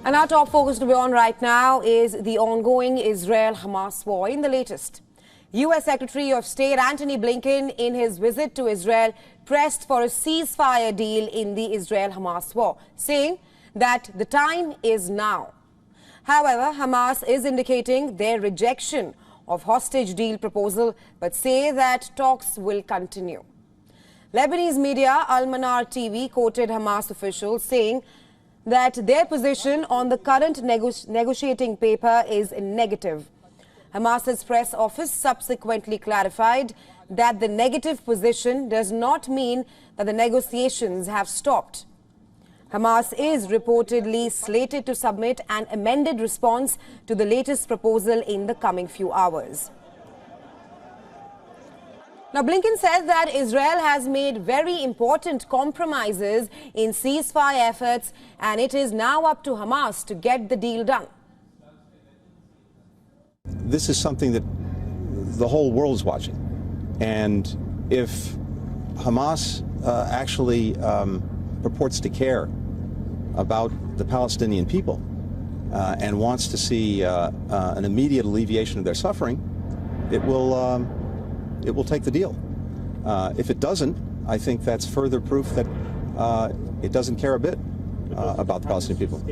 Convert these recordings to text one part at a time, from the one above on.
And our top focus to be on right now is the ongoing Israel-Hamas war. In the latest, U.S. Secretary of State Antony Blinken, in his visit to Israel, pressed for a ceasefire deal in the Israel-Hamas war, saying that the time is now. However, Hamas is indicating their rejection of hostage deal proposal, but say that talks will continue. Lebanese media Al-Manar TV quoted Hamas officials saying that their position on the current negotiating paper is negative. Hamas's press office subsequently clarified that the negative position does not mean that the negotiations have stopped. Hamas is reportedly slated to submit an amended response to the latest proposal in the coming few hours. Now, Blinken said that Israel has made very important compromises in ceasefire efforts, and it is now up to Hamas to get the deal done. This is something that the whole world is watching. And if Hamas actually purports to care about the Palestinian people and wants to see an immediate alleviation of their suffering, it will take the deal. If it doesn't, I think that's further proof that it doesn't care a bit about the Palestinian people.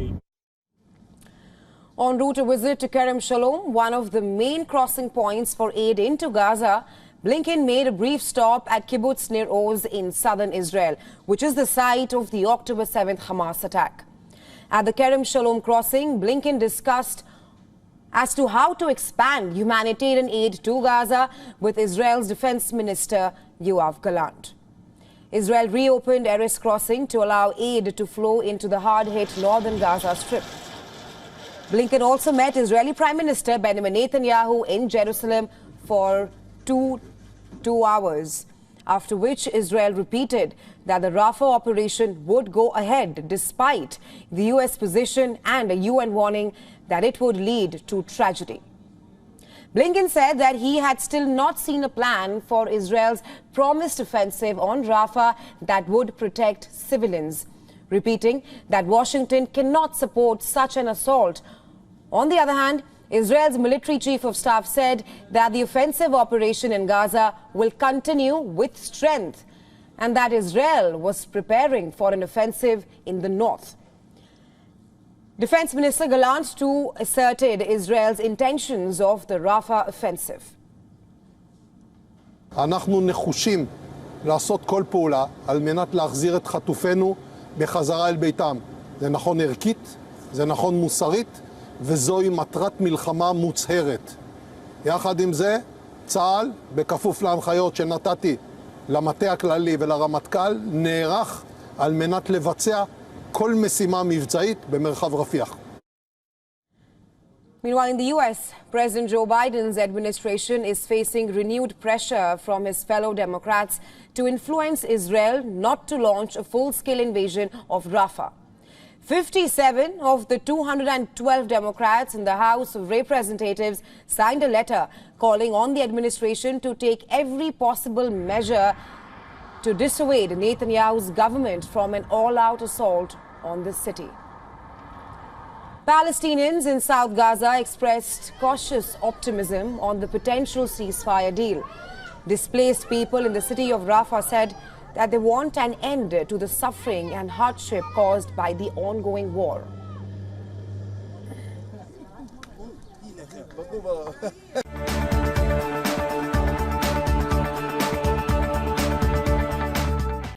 En route a visit to Kerem Shalom, one of the main crossing points for aid into Gaza, Blinken made a brief stop at Kibbutz Nir Oz in southern Israel, which is the site of the October 7th Hamas attack. At the Kerem Shalom crossing, Blinken discussed as to how to expand humanitarian aid to Gaza with Israel's Defense Minister Yoav Gallant. Israel reopened Erez crossing to allow aid to flow into the hard-hit northern Gaza Strip. Blinken also met Israeli Prime Minister Benjamin Netanyahu in Jerusalem for two hours, after which Israel repeated that the Rafah operation would go ahead despite the U.S. position and a UN warning that it would lead to tragedy. Blinken said that he had still not seen a plan for Israel's promised offensive on Rafah that would protect civilians, repeating that Washington cannot support such an assault. On the other hand, Israel's military chief of staff said that the offensive operation in Gaza will continue with strength and that Israel was preparing for an offensive in the north. Defense Minister Gallant too asserted Israel's intentions of the Rafah offensive. אנחנו נחושים לעשות כל פעולה על מנת להחזיר את חטופינו בחזרה אל ביתם. זה נכון ערכית, זה נכון מוסרית, וזוהי מטרת מלחמה מוצהרת. יחד עם זה, צה"ל, בכפוף להנחיות שנתתי למטה הכללי ולרמטכ"ל, נערך על מנת לבצע כל משימה מבצעית במרחב רפיח. Meanwhile, in the U.S., President Joe Biden's administration is facing renewed pressure from his fellow Democrats to influence Israel not to launch a full-scale invasion of Rafah. 57 of the 212 Democrats in the House of Representatives signed a letter calling on the administration to take every possible measure to dissuade Netanyahu's government from an all-out assault on the city. Palestinians in South Gaza expressed cautious optimism on the potential ceasefire deal. Displaced people in the city of Rafah said that they want an end to the suffering and hardship caused by the ongoing war.